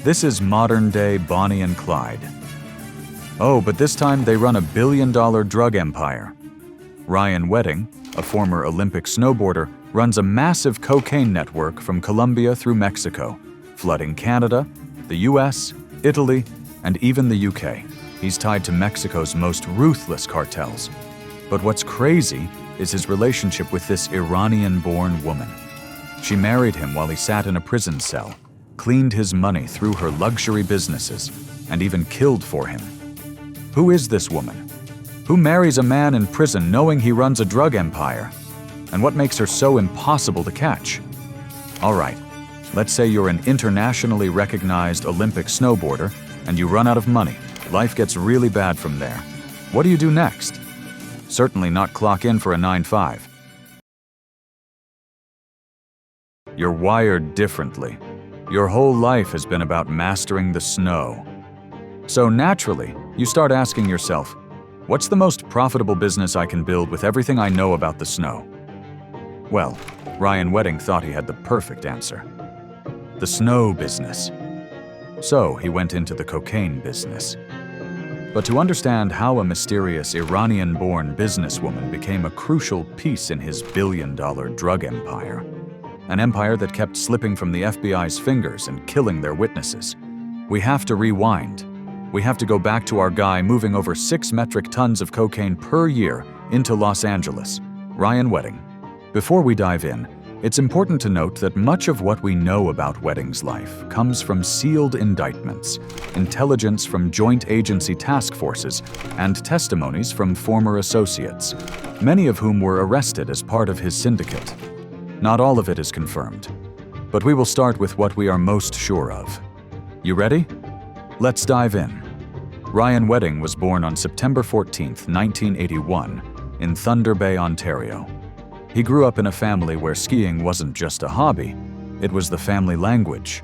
This is modern-day Bonnie and Clyde. Oh, but this time they run a billion-dollar drug empire. Ryan Wedding, a former Olympic snowboarder, runs a massive cocaine network from Colombia through Mexico, flooding Canada, the US, Italy, and even the UK. He's tied to Mexico's most ruthless cartels. But what's crazy is his relationship with this Iranian-born woman. She married him while he sat in a prison cell, cleaned his money through her luxury businesses, and even killed for him. Who is this woman? Who marries a man in prison knowing he runs a drug empire? And what makes her so impossible to catch? All right, let's say you're an internationally recognized Olympic snowboarder and you run out of money. Life gets really bad from there. What do you do next? Certainly not clock in for a 9-5. You're wired differently. Your whole life has been about mastering the snow. So naturally, you start asking yourself, what's the most profitable business I can build with everything I know about the snow? Well, Ryan Wedding thought he had the perfect answer. The snow business. So he went into the cocaine business. But to understand how a mysterious Iranian-born businesswoman became a crucial piece in his billion-dollar drug empire, an empire that kept slipping from the FBI's fingers and killing their witnesses, we have to rewind. We have to go back to our guy moving over 6 metric tons of cocaine per year into Los Angeles, Ryan Wedding. Before we dive in, it's important to note that much of what we know about Wedding's life comes from sealed indictments, intelligence from joint agency task forces, and testimonies from former associates, many of whom were arrested as part of his syndicate. Not all of it is confirmed, but we will start with what we are most sure of. You ready? Let's dive in. Ryan Wedding was born on September 14, 1981, in Thunder Bay, Ontario. He grew up in a family where skiing wasn't just a hobby, it was the family language.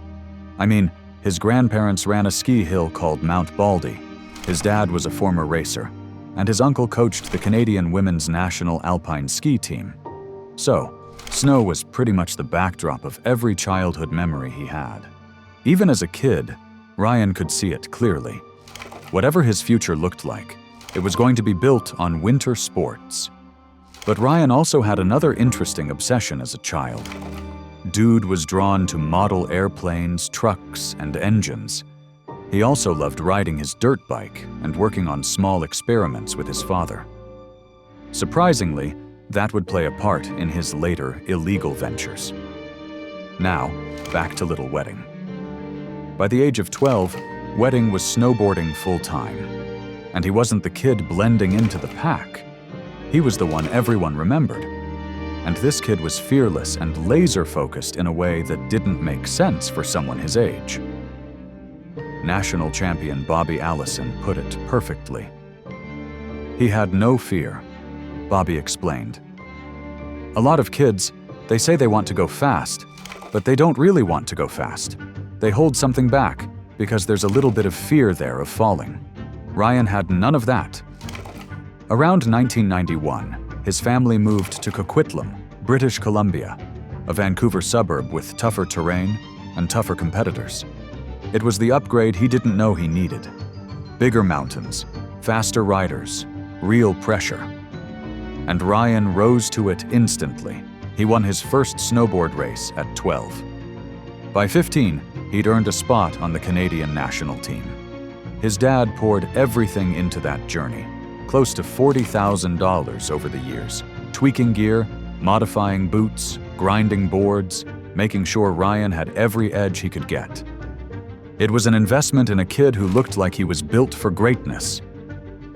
I mean, his grandparents ran a ski hill called Mount Baldy, his dad was a former racer, and his uncle coached the Canadian women's national alpine ski team. So, snow was pretty much the backdrop of every childhood memory he had. Even as a kid, Ryan could see it clearly. Whatever his future looked like, it was going to be built on winter sports. But Ryan also had another interesting obsession as a child. Dude was drawn to model airplanes, trucks, and engines. He also loved riding his dirt bike and working on small experiments with his father. Surprisingly, that would play a part in his later illegal ventures. Now, back to little Wedding. By the age of 12, Wedding was snowboarding full-time. And he wasn't the kid blending into the pack. He was the one everyone remembered. And this kid was fearless and laser-focused in a way that didn't make sense for someone his age. National champion Bobby Allison put it perfectly. He had no fear, Bobby explained. A lot of kids, they say they want to go fast, but they don't really want to go fast. They hold something back because there's a little bit of fear there of falling. Ryan had none of that. Around 1991, his family moved to Coquitlam, British Columbia, a Vancouver suburb with tougher terrain and tougher competitors. It was the upgrade he didn't know he needed. Bigger mountains, faster riders, real pressure. And Ryan rose to it instantly. He won his first snowboard race at 12. By 15, he'd earned a spot on the Canadian national team. His dad poured everything into that journey, close to $40,000 over the years, tweaking gear, modifying boots, grinding boards, making sure Ryan had every edge he could get. It was an investment in a kid who looked like he was built for greatness.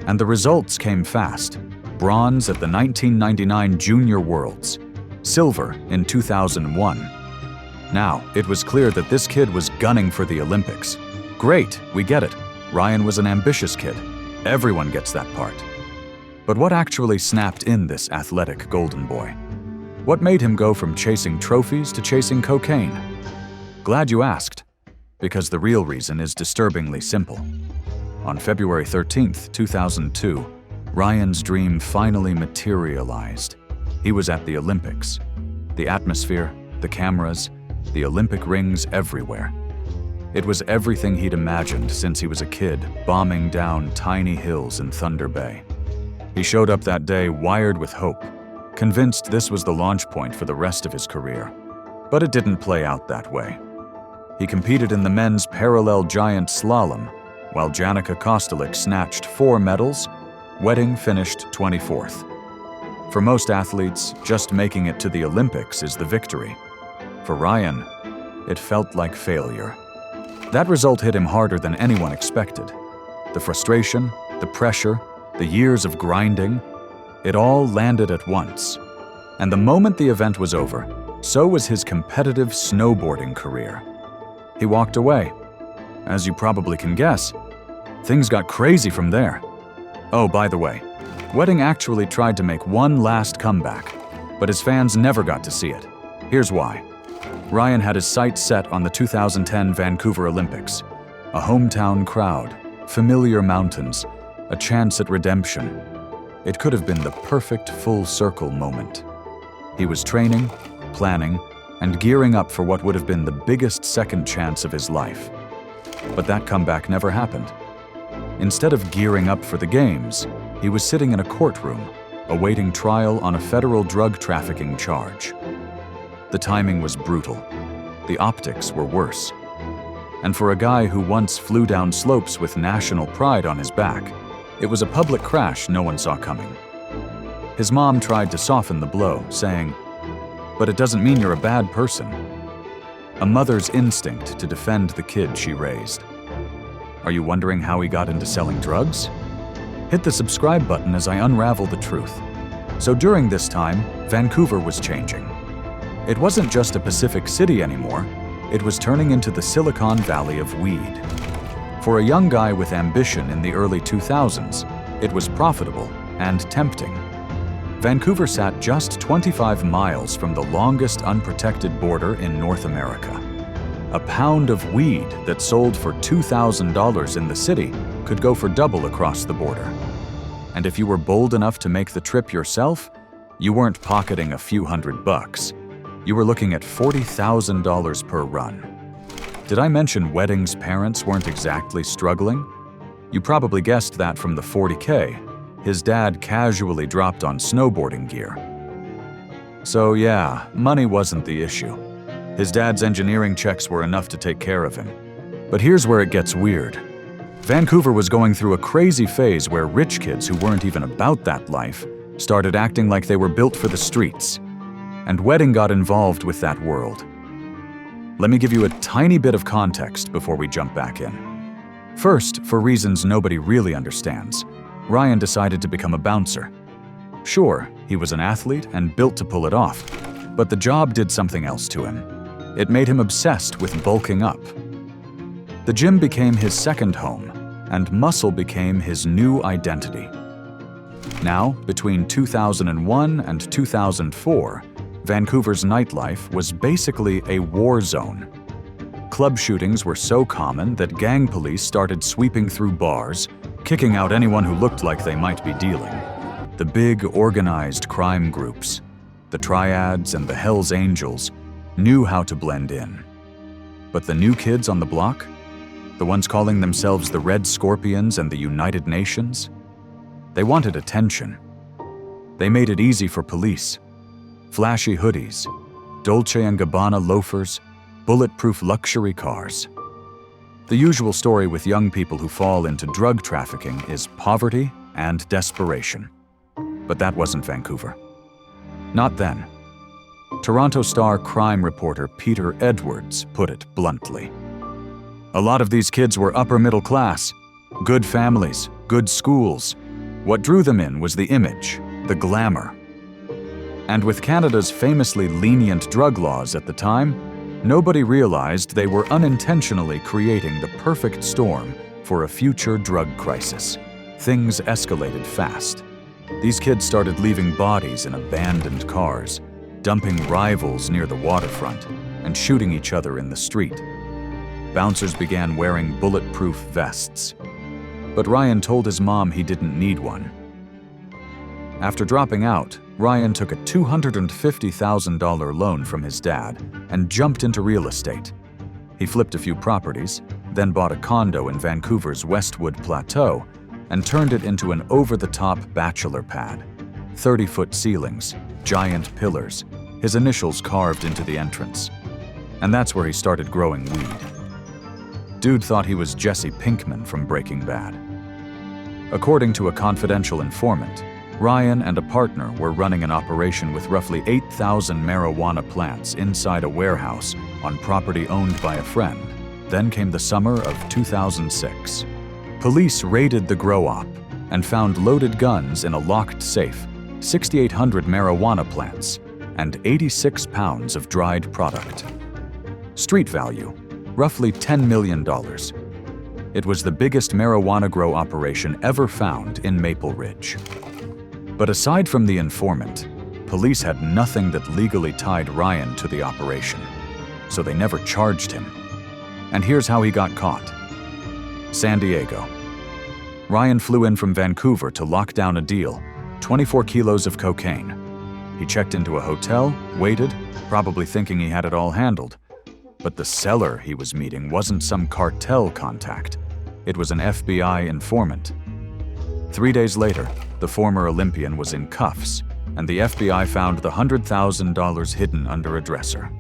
And the results came fast. Bronze at the 1999 Junior Worlds, silver in 2001. Now, it was clear that this kid was gunning for the Olympics. Great, we get it. Ryan was an ambitious kid. Everyone gets that part. But what actually snapped in this athletic golden boy? What made him go from chasing trophies to chasing cocaine? Glad you asked, because the real reason is disturbingly simple. On February 13, 2002, Ryan's dream finally materialized. He was at the Olympics. The atmosphere, the cameras, the Olympic rings everywhere. It was everything he'd imagined since he was a kid, bombing down tiny hills in Thunder Bay. He showed up that day wired with hope, convinced this was the launch point for the rest of his career. But it didn't play out that way. He competed in the men's parallel giant slalom, while Janica Kostelic snatched 4 medals. Wedding finished 24th. For most athletes, just making it to the Olympics is the victory. For Ryan, it felt like failure. That result hit him harder than anyone expected. The frustration, the pressure, the years of grinding, it all landed at once. And the moment the event was over, so was his competitive snowboarding career. He walked away. As you probably can guess, things got crazy from there. Oh, by the way, Wedding actually tried to make one last comeback, but his fans never got to see it. Here's why. Ryan had his sights set on the 2010 Vancouver Olympics. A hometown crowd, familiar mountains, a chance at redemption. It could have been the perfect full circle moment. He was training, planning, and gearing up for what would have been the biggest second chance of his life. But that comeback never happened. Instead of gearing up for the games, he was sitting in a courtroom, awaiting trial on a federal drug trafficking charge. The timing was brutal. The optics were worse. And for a guy who once flew down slopes with national pride on his back, it was a public crash no one saw coming. His mom tried to soften the blow, saying, "But it doesn't mean you're a bad person." A mother's instinct to defend the kid she raised. Are you wondering how he got into selling drugs? Hit the subscribe button as I unravel the truth. So during this time, Vancouver was changing. It wasn't just a Pacific city anymore, it was turning into the Silicon Valley of weed. For a young guy with ambition in the early 2000s, it was profitable and tempting. Vancouver sat just 25 miles from the longest unprotected border in North America. A pound of weed that sold for $2,000 in the city could go for double across the border. And if you were bold enough to make the trip yourself, you weren't pocketing a few $100. You were looking at $40,000 per run. Did I mention Wedding's parents weren't exactly struggling? You probably guessed that from the $40K his dad casually dropped on snowboarding gear. So yeah, money wasn't the issue. His dad's engineering checks were enough to take care of him. But here's where it gets weird. Vancouver was going through a crazy phase where rich kids who weren't even about that life started acting like they were built for the streets. And Wedding got involved with that world. Let me give you a tiny bit of context before we jump back in. First, for reasons nobody really understands, Ryan decided to become a bouncer. Sure, he was an athlete and built to pull it off, but the job did something else to him. It made him obsessed with bulking up. The gym became his second home, and muscle became his new identity. Now, between 2001 and 2004, Vancouver's nightlife was basically a war zone. Club shootings were so common that gang police started sweeping through bars, kicking out anyone who looked like they might be dealing. The big, organized crime groups, the Triads and the Hells Angels, knew how to blend in. But the new kids on the block, the ones calling themselves the Red Scorpions and the United Nations, they wanted attention. They made it easy for police. Flashy hoodies, Dolce & Gabbana loafers, bulletproof luxury cars. The usual story with young people who fall into drug trafficking is poverty and desperation. But that wasn't Vancouver. Not then. Toronto Star crime reporter Peter Edwards put it bluntly. A lot of these kids were upper middle class, good families, good schools. What drew them in was the image, the glamour. And with Canada's famously lenient drug laws at the time, nobody realized they were unintentionally creating the perfect storm for a future drug crisis. Things escalated fast. These kids started leaving bodies in abandoned cars, dumping rivals near the waterfront, and shooting each other in the street. Bouncers began wearing bulletproof vests. But Ryan told his mom he didn't need one. After dropping out, Ryan took a $250,000 loan from his dad and jumped into real estate. He flipped a few properties, then bought a condo in Vancouver's Westwood Plateau and turned it into an over-the-top bachelor pad. 30-foot ceilings, giant pillars, his initials carved into the entrance. And that's where he started growing weed. Dude thought he was Jesse Pinkman from Breaking Bad. According to a confidential informant, Ryan and a partner were running an operation with roughly 8,000 marijuana plants inside a warehouse on property owned by a friend. Then came the summer of 2006. Police raided the grow-op and found loaded guns in a locked safe, 6,800 marijuana plants, and 86 pounds of dried product. Street value, roughly $10 million. It was the biggest marijuana grow operation ever found in Maple Ridge. But aside from the informant, police had nothing that legally tied Ryan to the operation, so they never charged him. And here's how he got caught. San Diego. Ryan flew in from Vancouver to lock down a deal, 24 kilos of cocaine. He checked into a hotel, waited, probably thinking he had it all handled. But the seller he was meeting wasn't some cartel contact. It was an FBI informant. 3 days later, the former Olympian was in cuffs, and the FBI found the $100,000 hidden under a dresser.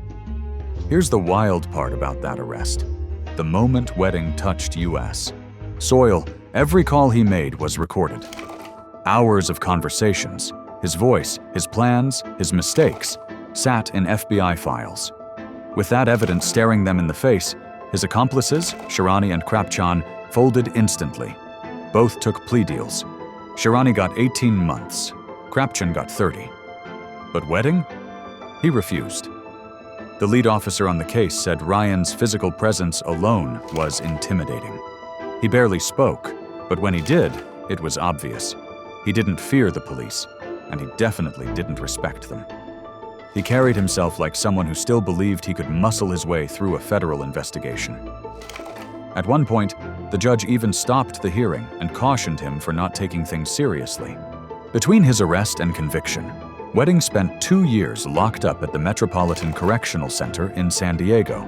Here's the wild part about that arrest. The moment Wedding touched U.S. soil, every call he made was recorded. Hours of conversations, his voice, his plans, his mistakes, sat in FBI files. With that evidence staring them in the face, his accomplices, Shirani and Krapchan, folded instantly. Both took plea deals. Shirani got 18 months. Krapchan got 30. But Wedding? He refused. The lead officer on the case said Ryan's physical presence alone was intimidating. He barely spoke, but when he did, it was obvious. He didn't fear the police, and he definitely didn't respect them. He carried himself like someone who still believed he could muscle his way through a federal investigation. At one point, the judge even stopped the hearing and cautioned him for not taking things seriously. Between his arrest and conviction, Wedding spent 2 years locked up at the Metropolitan Correctional Center in San Diego,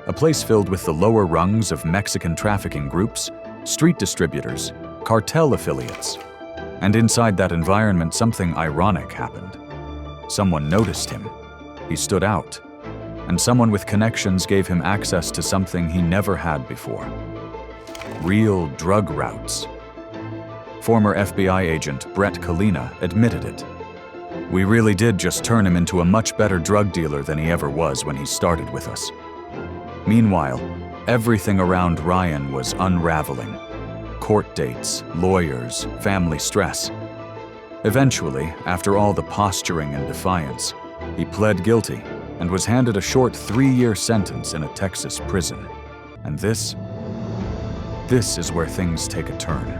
a place filled with the lower rungs of Mexican trafficking groups, street distributors, cartel affiliates. And inside that environment, something ironic happened. Someone noticed him. He stood out. And someone with connections gave him access to something he never had before. Real drug routes. Former FBI agent Brett Kalina admitted it. We really did just turn him into a much better drug dealer than he ever was when he started with us. Meanwhile, everything around Ryan was unraveling. Court dates, lawyers, family stress. Eventually, after all the posturing and defiance, he pled guilty and was handed a short 3-year sentence in a Texas prison. And this is where things take a turn.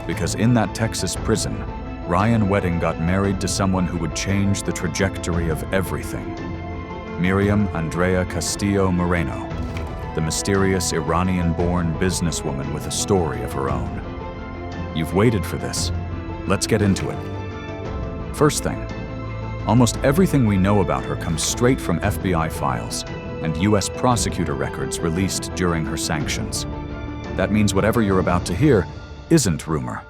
Because in that Texas prison, Ryan Wedding got married to someone who would change the trajectory of everything. Miryam Castillo Moreno, the mysterious Iranian-born businesswoman with a story of her own. You've waited for this. Let's get into it. First thing, almost everything we know about her comes straight from FBI files and U.S. prosecutor records released during her sanctions. That means whatever you're about to hear isn't rumor.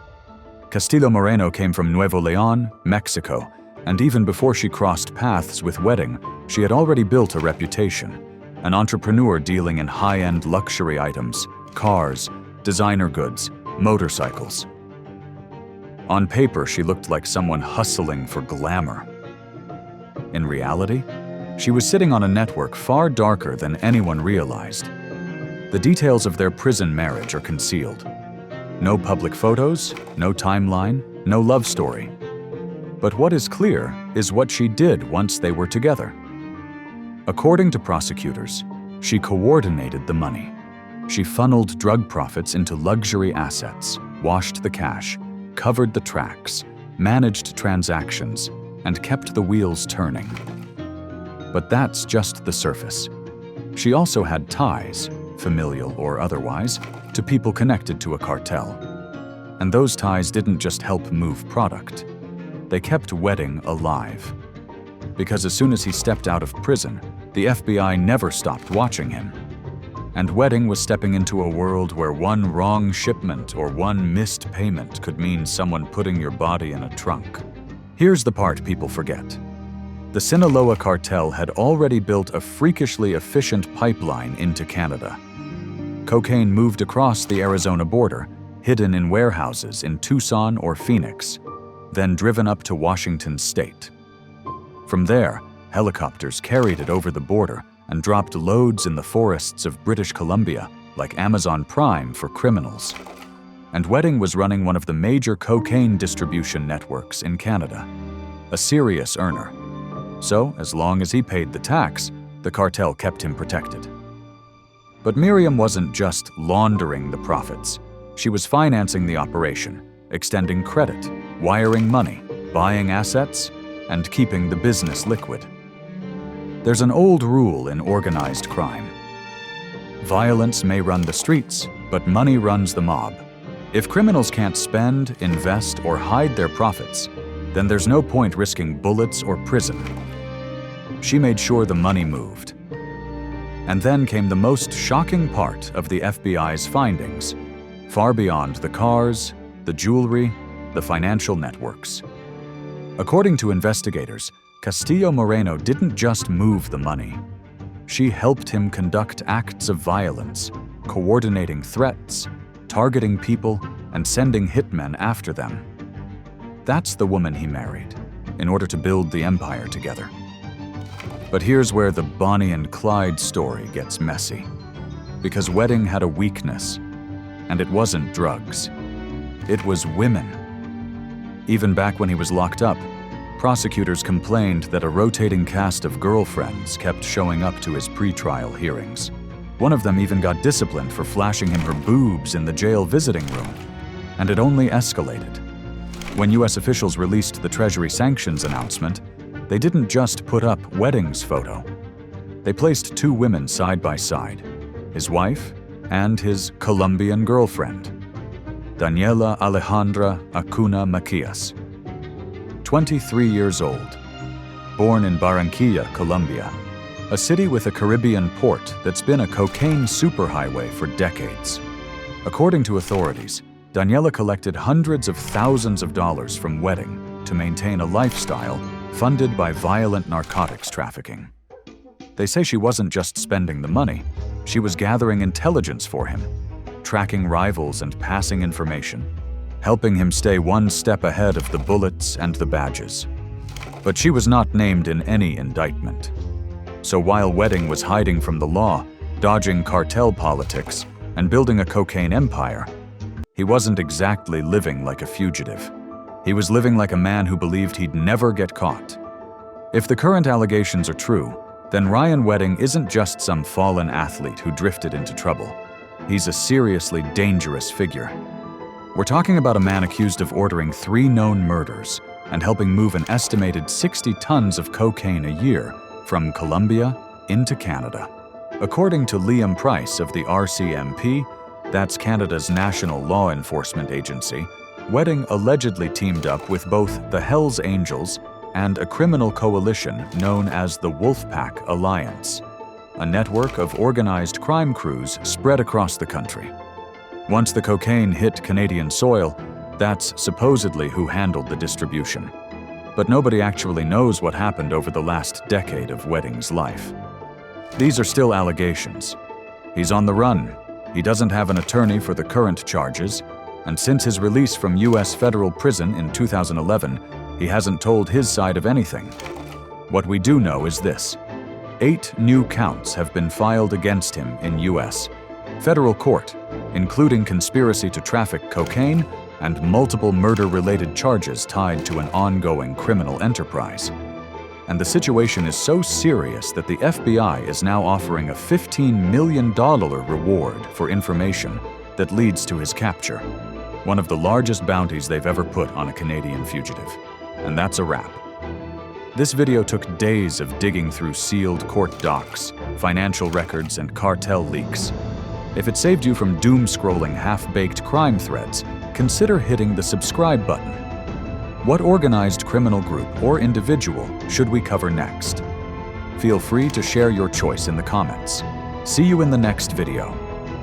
Castillo Moreno came from Nuevo León, Mexico, and even before she crossed paths with Wedding, she had already built a reputation, an entrepreneur dealing in high-end luxury items, cars, designer goods, motorcycles. On paper, she looked like someone hustling for glamour. In reality, she was sitting on a network far darker than anyone realized. The details of their prison marriage are concealed. No public photos, no timeline, no love story. But what is clear is what she did once they were together. According to prosecutors, she coordinated the money. She funneled drug profits into luxury assets, washed the cash, covered the tracks, managed transactions, and kept the wheels turning. But that's just the surface. She also had ties, familial or otherwise, to people connected to a cartel. And those ties didn't just help move product. They kept Wedding alive. Because as soon as he stepped out of prison, the FBI never stopped watching him. And Wedding was stepping into a world where one wrong shipment or one missed payment could mean someone putting your body in a trunk. Here's the part people forget. The Sinaloa Cartel had already built a freakishly efficient pipeline into Canada. Cocaine moved across the Arizona border, hidden in warehouses in Tucson or Phoenix, then driven up to Washington state. From there, helicopters carried it over the border and dropped loads in the forests of British Columbia, like Amazon Prime for criminals. And Wedding was running one of the major cocaine distribution networks in Canada, a serious earner. So, as long as he paid the tax, the cartel kept him protected. But Miryam wasn't just laundering the profits. She was financing the operation, extending credit, wiring money, buying assets, and keeping the business liquid. There's an old rule in organized crime. Violence may run the streets, but money runs the mob. If criminals can't spend, invest, or hide their profits, then there's no point risking bullets or prison. She made sure the money moved. And then came the most shocking part of the FBI's findings, far beyond the cars, the jewelry, the financial networks. According to investigators, Castillo Moreno didn't just move the money. She helped him conduct acts of violence, coordinating threats, targeting people, and sending hitmen after them. That's the woman he married, in order to build the empire together. But here's where the Bonnie and Clyde story gets messy. Because Wedding had a weakness, and it wasn't drugs. It was women. Even back when he was locked up, prosecutors complained that a rotating cast of girlfriends kept showing up to his pretrial hearings. One of them even got disciplined for flashing him her boobs in the jail visiting room. And it only escalated. When U.S. officials released the Treasury sanctions announcement, they didn't just put up Wedding's photo. They placed two women side by side, his wife and his Colombian girlfriend, Daniela Alejandra Acuna Macias. 23 years old, born in Barranquilla, Colombia, a city with a Caribbean port that's been a cocaine superhighway for decades. According to authorities, Daniela collected hundreds of thousands of dollars from Wedding to maintain a lifestyle funded by violent narcotics trafficking. They say she wasn't just spending the money, she was gathering intelligence for him, tracking rivals and passing information, helping him stay one step ahead of the bullets and the badges. But she was not named in any indictment. So while Wedding was hiding from the law, dodging cartel politics, and building a cocaine empire, he wasn't exactly living like a fugitive. He was living like a man who believed he'd never get caught. If the current allegations are true, then Ryan Wedding isn't just some fallen athlete who drifted into trouble. He's a seriously dangerous figure. We're talking about a man accused of ordering 3 known murders and helping move an estimated 60 tons of cocaine a year from Colombia into Canada. According to Liam Price of the RCMP, that's Canada's national law enforcement agency, Wedding allegedly teamed up with both the Hells Angels and a criminal coalition known as the Wolfpack Alliance, a network of organized crime crews spread across the country. Once the cocaine hit Canadian soil, that's supposedly who handled the distribution. But nobody actually knows what happened over the last decade of Wedding's life. These are still allegations. He's on the run. He doesn't have an attorney for the current charges, and since his release from U.S. federal prison in 2011, he hasn't told his side of anything. What we do know is this: 8 new counts have been filed against him in U.S. federal court, including conspiracy to traffic cocaine and multiple murder-related charges tied to an ongoing criminal enterprise. And the situation is so serious that the FBI is now offering a $15 million reward for information that leads to his capture, one of the largest bounties they've ever put on a Canadian fugitive. And that's a wrap. This video took days of digging through sealed court docs, financial records, and cartel leaks. If it saved you from doom-scrolling half-baked crime threads, consider hitting the subscribe button. What organized criminal group or individual should we cover next? Feel free to share your choice in the comments. See you in the next video.